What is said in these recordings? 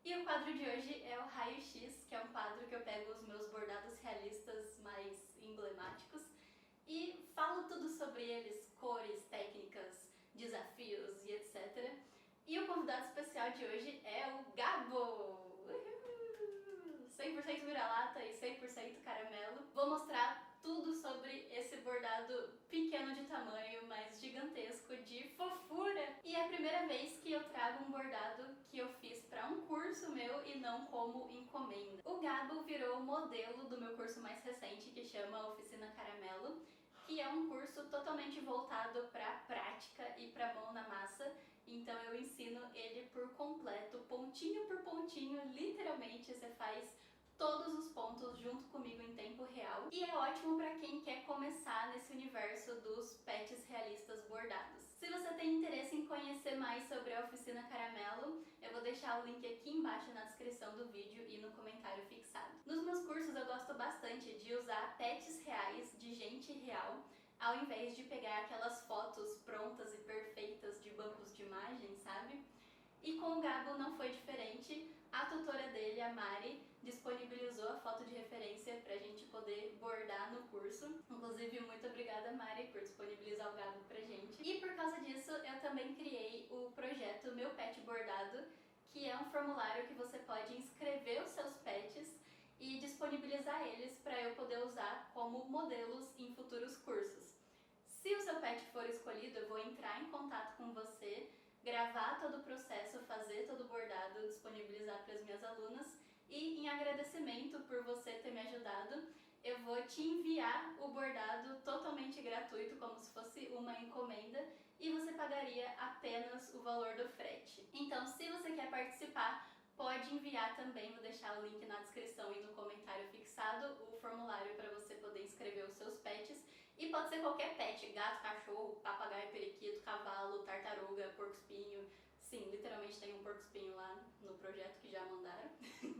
E o quadro de hoje é o Raio-X, que é um quadro que eu pego os meus bordados realistas mais emblemáticos e falo tudo sobre eles, cores, técnicas, desafios e etc. E o convidado especial de hoje é o Gabo! Uhul! 100% vira-lata e 100% caramelo. Vou mostrar tudo sobre esse bordado pequeno de tamanho, mas gigantesco de fofura. E é a primeira vez que eu trago um bordado que eu fiz para um curso meu e não como encomenda. O Gabo virou modelo do meu curso mais recente, que chama Oficina Caramelo, que é um curso totalmente voltado para prática e para mão na massa. Então eu ensino ele por completo, pontinho por pontinho, literalmente você faz todos os pontos junto comigo em tempo real. E é ótimo para quem quer começar nesse universo dos pets realistas bordados. Se você tem interesse em conhecer mais sobre a Oficina Caramelo, eu vou deixar o link aqui embaixo na descrição do vídeo e no comentário fixado. Nos meus cursos eu gosto bastante de usar pets reais, de gente real, ao invés de pegar aquelas fotos prontas e perfeitas de bancos de imagem, sabe? E com o Gabo não foi diferente. A tutora dele, a Mari, disponibilizou a foto de referência pra gente poder bordar no curso. Inclusive, muito obrigada, Mari, por disponibilizar o Gabo pra gente. E por causa disso, eu também criei o projeto Meu Pet Bordado, que é um formulário que você pode inscrever os seus pets e disponibilizar eles para eu poder usar como modelos em futuros cursos. Se o seu pet for escolhido, eu vou entrar em contato com você, gravar todo o processo, fazer todo o bordado, disponibilizar para as minhas alunas e, em agradecimento por você ter me ajudado, eu vou te enviar o bordado totalmente gratuito, como se fosse uma encomenda, e você pagaria apenas o valor do frete. Então, se você quer participar, pode enviar também, vou deixar o link na descrição e no comentário fixado, o formulário para você poder inscrever os seus pets. E pode ser qualquer pet, gato, cachorro, papagaio, periquito, cavalo, tartaruga, porco-espinho. Sim, literalmente tem um porco-espinho lá no projeto que já mandaram.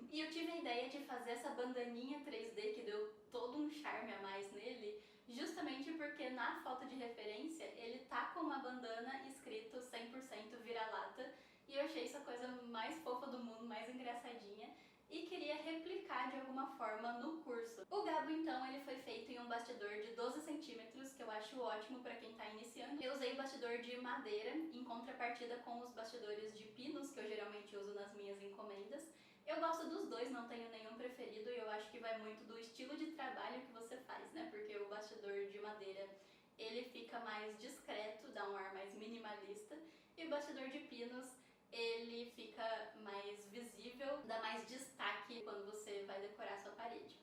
E eu tive a ideia de fazer essa bandaninha 3D que deu todo um charme a mais nele, justamente porque na foto de referência ele tá com uma bandana escrito 100% vira-lata, e eu achei essa coisa mais fofa do mundo, mais engraçadinha, e queria replicar de alguma forma no curso. O Gabo, então, ele foi feito em um bastidor de 12 centímetros, que eu acho ótimo para quem está iniciando. Eu usei o bastidor de madeira, em contrapartida com os bastidores de pinos, que eu geralmente uso nas minhas encomendas. Eu gosto dos dois, não tenho nenhum preferido, e eu acho que vai muito do estilo de trabalho que você faz, né? Porque o bastidor de madeira, ele fica mais discreto, dá um ar mais minimalista, e o bastidor de pinos, ele fica mais visível, dá mais destaque quando você vai decorar sua parede.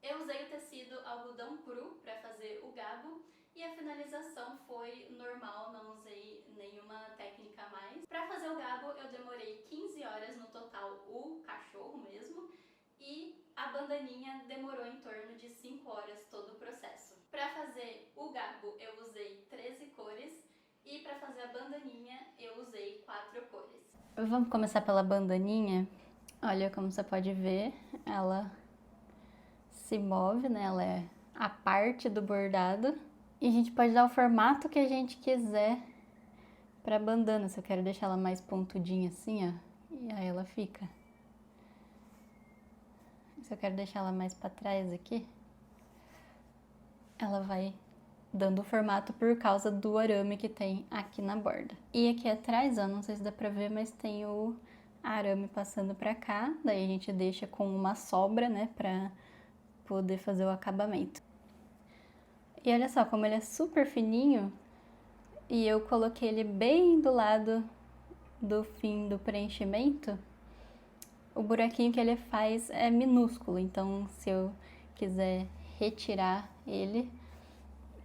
Eu usei o tecido algodão cru para fazer o Gabo e a finalização foi normal, não usei nenhuma técnica a mais. Para fazer o Gabo eu demorei 15 horas no total, o cachorro mesmo, e a bandaninha demorou em torno de 5 horas todo o processo. Para fazer o Gabo eu usei 13 cores, e para fazer a bandaninha, eu usei 4 cores. Vamos começar pela bandaninha. Olha, como você pode ver, ela se move, né? Ela é a parte do bordado. E a gente pode dar o formato que a gente quiser pra bandana. Se eu quero deixar ela mais pontudinha assim, ó, e aí ela fica. Se eu quero deixar ela mais pra trás aqui, ela vai dando o formato por causa do arame que tem aqui na borda. E aqui atrás, ó, não sei se dá pra ver, mas tem o arame passando pra cá, daí a gente deixa com uma sobra, né, pra poder fazer o acabamento. E olha só, como ele é super fininho, e eu coloquei ele bem do lado do fim do preenchimento, o buraquinho que ele faz é minúsculo, então se eu quiser retirar ele,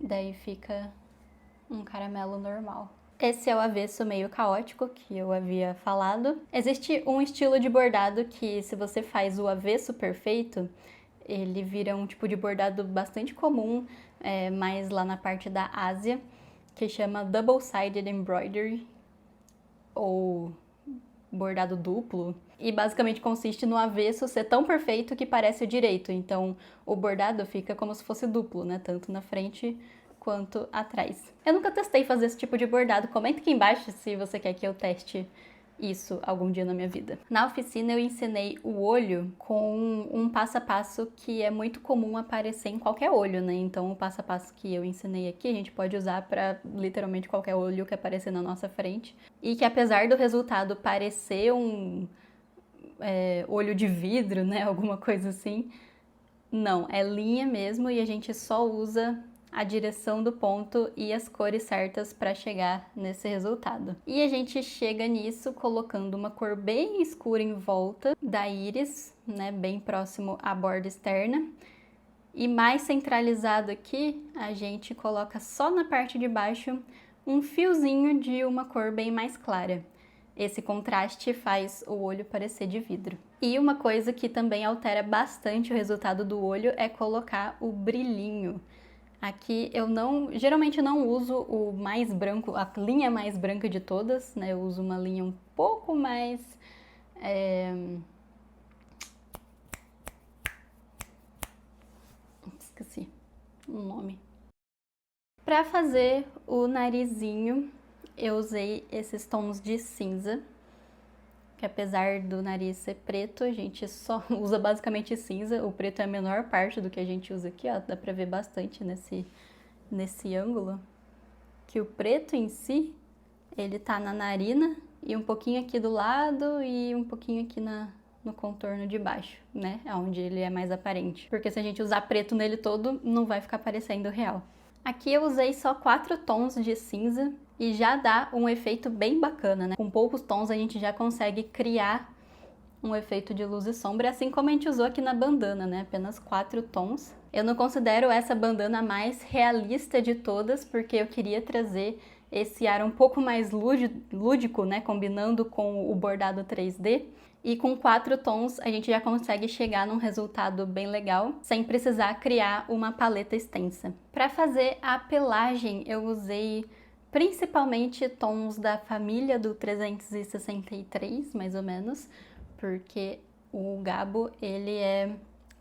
daí fica um caramelo normal. Esse é o avesso meio caótico que eu havia falado. Existe um estilo de bordado que, se você faz o avesso perfeito, ele vira um tipo de bordado bastante comum, mais lá na parte da Ásia, que chama Double-Sided Embroidery, ou bordado duplo. E basicamente consiste no avesso ser tão perfeito que parece o direito. Então o bordado fica como se fosse duplo, né? Tanto na frente quanto atrás. Eu nunca testei fazer esse tipo de bordado. Comenta aqui embaixo se você quer que eu teste isso algum dia na minha vida. Na oficina eu ensinei o olho com um passo a passo que é muito comum aparecer em qualquer olho, né? Então o passo a passo que eu ensinei aqui a gente pode usar para literalmente qualquer olho que aparecer na nossa frente. E que apesar do resultado parecer um olho de vidro, né? Alguma coisa assim, não, é linha mesmo e a gente só usa a direção do ponto e as cores certas para chegar nesse resultado. E a gente chega nisso colocando uma cor bem escura em volta da íris, né, bem próximo à borda externa. E mais centralizado aqui, a gente coloca só na parte de baixo um fiozinho de uma cor bem mais clara. Esse contraste faz o olho parecer de vidro. E uma coisa que também altera bastante o resultado do olho é colocar o brilhinho. Aqui eu geralmente não uso o mais branco, a linha mais branca de todas, né? Eu uso uma linha um pouco mais... Esqueci o nome. Para fazer o narizinho, eu usei esses tons de cinza, que apesar do nariz ser preto, a gente só usa basicamente cinza. O preto é a menor parte do que a gente usa aqui, ó. Dá pra ver bastante nesse ângulo. Que o preto em si, ele tá na narina e um pouquinho aqui do lado e um pouquinho aqui no contorno de baixo, né? Onde ele é mais aparente. Porque se a gente usar preto nele todo, não vai ficar parecendo real. Aqui eu usei só 4 tons de cinza e já dá um efeito bem bacana, né? Com poucos tons a gente já consegue criar um efeito de luz e sombra, assim como a gente usou aqui na bandana, né? Apenas 4 tons. Eu não considero essa bandana a mais realista de todas, porque eu queria trazer esse ar um pouco mais lúdico, né? Combinando com o bordado 3D. E com 4 tons a gente já consegue chegar num resultado bem legal, sem precisar criar uma paleta extensa. Para fazer a pelagem, eu usei principalmente tons da família do 363, mais ou menos, porque o Gabo, ele é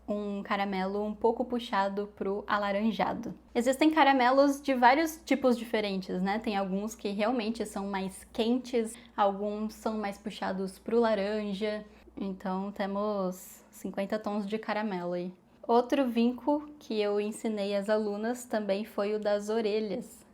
um caramelo um pouco puxado pro alaranjado. Existem caramelos de vários tipos diferentes, né? Tem alguns que realmente são mais quentes, alguns são mais puxados pro laranja. Então temos 50 tons de caramelo aí. Outro vinco que eu ensinei às alunas também foi o das orelhas.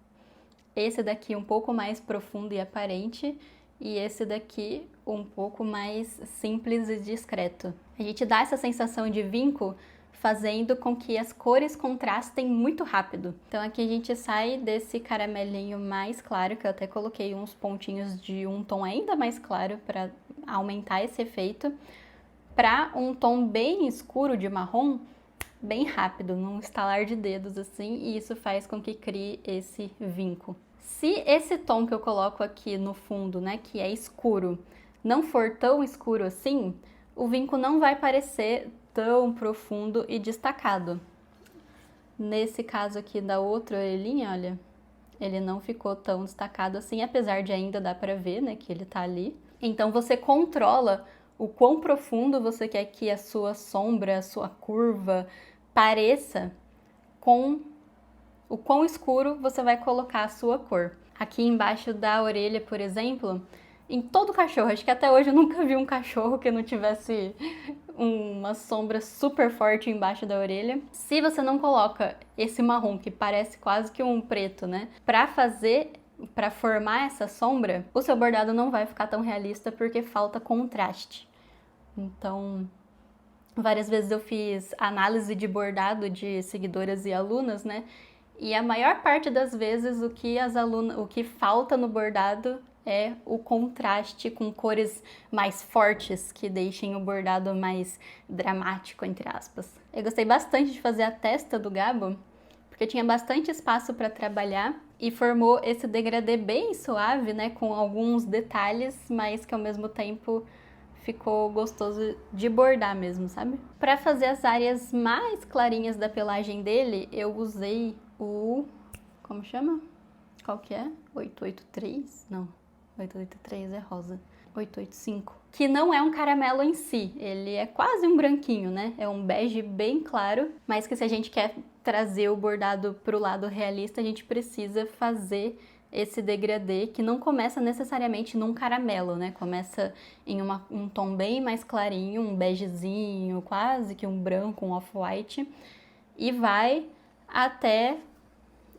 Esse daqui um pouco mais profundo e aparente, e esse daqui um pouco mais simples e discreto. A gente dá essa sensação de vinco fazendo com que as cores contrastem muito rápido. Então aqui a gente sai desse caramelinho mais claro, que eu até coloquei uns pontinhos de um tom ainda mais claro para aumentar esse efeito, para um tom bem escuro de marrom, bem rápido, num estalar de dedos assim, e isso faz com que crie esse vinco. Se esse tom que eu coloco aqui no fundo, né, que é escuro, não for tão escuro assim, o vinco não vai parecer tão profundo e destacado. Nesse caso aqui da outra orelhinha, olha, ele não ficou tão destacado assim, apesar de ainda dar pra ver, né, que ele tá ali. Então você controla o quão profundo você quer que a sua sombra, a sua curva pareça com o quão escuro você vai colocar a sua cor. Aqui embaixo da orelha, por exemplo, em todo cachorro, acho que até hoje eu nunca vi um cachorro que não tivesse uma sombra super forte embaixo da orelha. Se você não coloca esse marrom, que parece quase que um preto, né, para formar essa sombra, o seu bordado não vai ficar tão realista porque falta contraste. Então, várias vezes eu fiz análise de bordado de seguidoras e alunas, né? E a maior parte das vezes o que falta no bordado é o contraste com cores mais fortes que deixem o bordado mais dramático, entre aspas. Eu gostei bastante de fazer a testa do Gabo, porque tinha bastante espaço para trabalhar e formou esse degradê bem suave, né, com alguns detalhes, mas que ao mesmo tempo ficou gostoso de bordar mesmo, sabe? Para fazer as áreas mais clarinhas da pelagem dele, eu usei como chama? Qual que é? 883? Não, 883 é rosa. 885. Que não é um caramelo em si, ele é quase um branquinho, né? É um bege bem claro, mas que se a gente quer trazer o bordado pro lado realista, a gente precisa fazer esse degradê que não começa necessariamente num caramelo, né? Começa em um tom bem mais clarinho, um begezinho, quase que um branco, um off-white, e vai até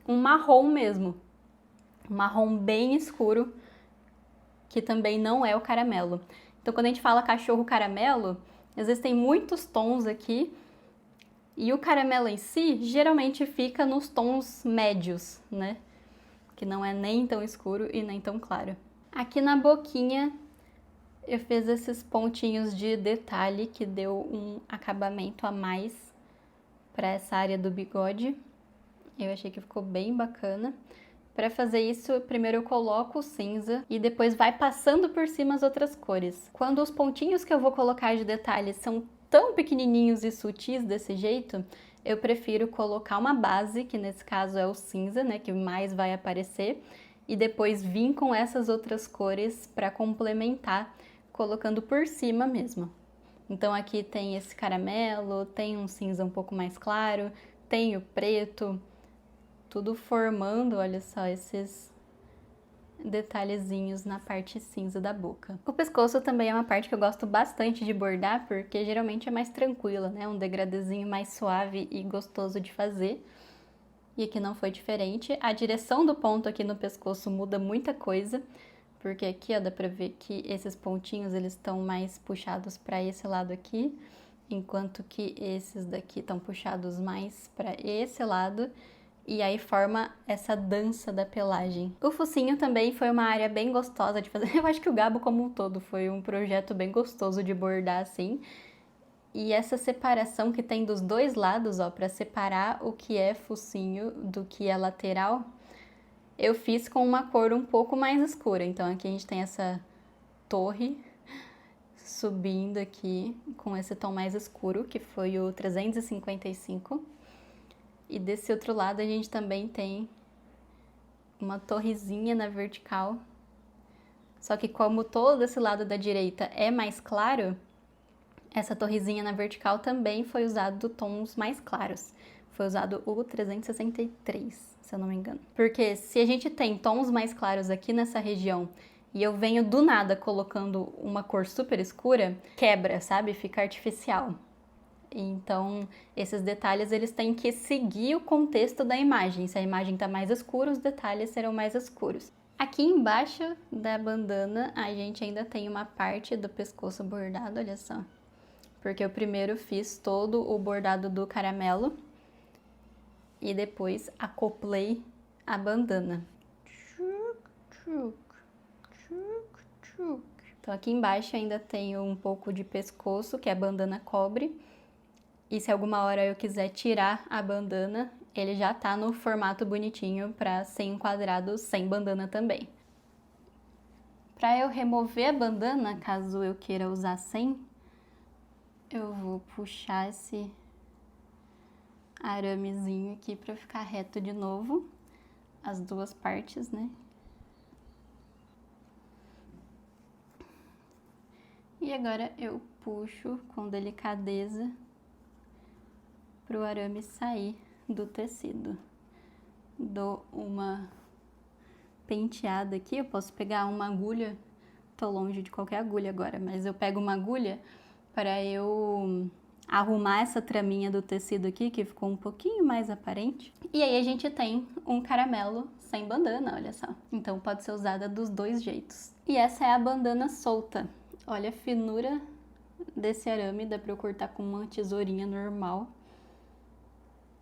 um marrom mesmo, um marrom bem escuro, que também não é o caramelo. Então, quando a gente fala cachorro caramelo, existem muitos tons aqui, e o caramelo em si geralmente fica nos tons médios, né? Que não é nem tão escuro e nem tão claro. Aqui na boquinha eu fiz esses pontinhos de detalhe que deu um acabamento a mais para essa área do bigode. Eu achei que ficou bem bacana. Para fazer isso, primeiro eu coloco o cinza e depois vai passando por cima as outras cores. Quando os pontinhos que eu vou colocar de detalhes são tão pequenininhos e sutis desse jeito, eu prefiro colocar uma base, que nesse caso é o cinza, né, que mais vai aparecer, e depois vir com essas outras cores para complementar, colocando por cima mesmo. Então aqui tem esse caramelo, tem um cinza um pouco mais claro, tem o preto, tudo formando, olha só, esses detalhezinhos na parte cinza da boca. O pescoço também é uma parte que eu gosto bastante de bordar, porque geralmente é mais tranquila, né? Um degradezinho mais suave e gostoso de fazer. E aqui não foi diferente. A direção do ponto aqui no pescoço muda muita coisa, porque aqui, ó, dá pra ver que esses pontinhos, eles estão mais puxados para esse lado aqui, enquanto que esses daqui estão puxados mais para esse lado. E aí forma essa dança da pelagem. O focinho também foi uma área bem gostosa de fazer. Eu acho que o Gabo como um todo foi um projeto bem gostoso de bordar assim. E essa separação que tem dos dois lados, ó, para separar o que é focinho do que é lateral, eu fiz com uma cor um pouco mais escura. Então aqui a gente tem essa torre subindo aqui com esse tom mais escuro, que foi o 355. E desse outro lado a gente também tem uma torrezinha na vertical. Só que como todo esse lado da direita é mais claro, essa torrezinha na vertical também foi usado tons mais claros. Foi usado o 363, se eu não me engano. Porque se a gente tem tons mais claros aqui nessa região e eu venho do nada colocando uma cor super escura, quebra, sabe? Fica artificial. Então, esses detalhes, eles têm que seguir o contexto da imagem. Se a imagem está mais escura, os detalhes serão mais escuros. Aqui embaixo da bandana, a gente ainda tem uma parte do pescoço bordado, olha só. Porque eu primeiro fiz todo o bordado do caramelo e depois acoplei a bandana. Então, aqui embaixo ainda tenho um pouco de pescoço, que a bandana cobre. E se alguma hora eu quiser tirar a bandana, ele já tá no formato bonitinho para ser enquadrado sem bandana também. Para eu remover a bandana, caso eu queira usar sem, eu vou puxar esse aramezinho aqui para ficar reto de novo, as duas partes, né? E agora eu puxo com delicadeza para o arame sair do tecido. Dou uma penteada aqui, eu posso pegar uma agulha, tô longe de qualquer agulha agora, mas eu pego uma agulha para eu arrumar essa traminha do tecido aqui, que ficou um pouquinho mais aparente. E aí a gente tem um caramelo sem bandana, olha só. Então pode ser usada dos dois jeitos. E essa é a bandana solta. Olha a finura desse arame, dá para eu cortar com uma tesourinha normal.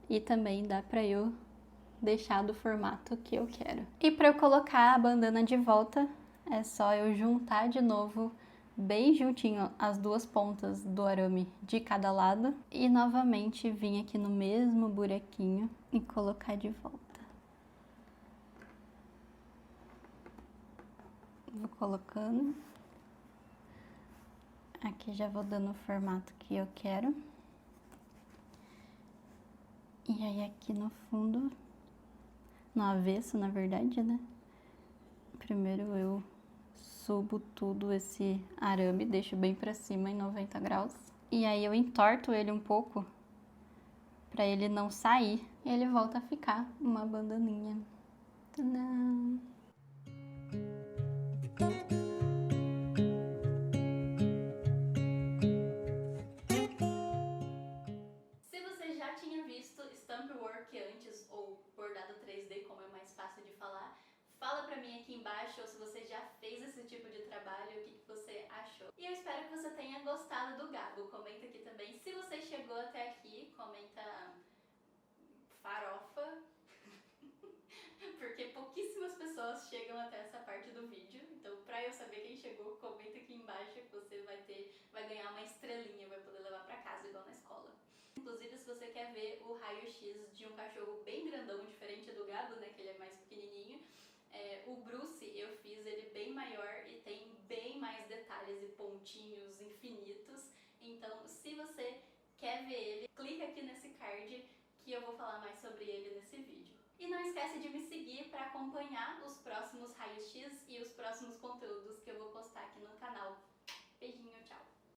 E também dá para eu deixar do formato que eu quero. E para eu colocar a bandana de volta, é só eu juntar de novo bem juntinho as duas pontas do arame de cada lado e novamente vir aqui no mesmo buraquinho e colocar de volta. Vou colocando. Aqui já vou dando o formato que eu quero. E aí aqui no fundo, no avesso, na verdade, né? Primeiro eu subo tudo esse arame, deixo bem pra cima em 90 graus. E aí eu entorto ele um pouco pra ele não sair. E ele volta a ficar uma bandaninha. Tadã! Se você já tinha visto Stamp Work antes, ou bordado 3D, como é mais fácil de falar, fala pra mim aqui embaixo, ou se você já fez esse tipo de trabalho, o que você achou. E eu espero que você tenha gostado do Gabo. Comenta aqui também. Se você chegou até aqui, comenta farofa, porque pouquíssimas pessoas chegam até essa parte do vídeo. Então, pra eu saber quem chegou, comenta aqui embaixo que você vai ganhar uma estrelinha, vai poder levar pra casa igual na escola. Inclusive, se você quer ver o raio-x de um cachorro bem grandão, diferente do Gabo, né, que ele é mais pequenininho, o Bruce eu fiz ele bem maior e tem bem mais detalhes e pontinhos infinitos. Então, se você quer ver ele, clica aqui nesse card que eu vou falar mais sobre ele nesse vídeo. E não esquece de me seguir para acompanhar os próximos raios-x e os próximos conteúdos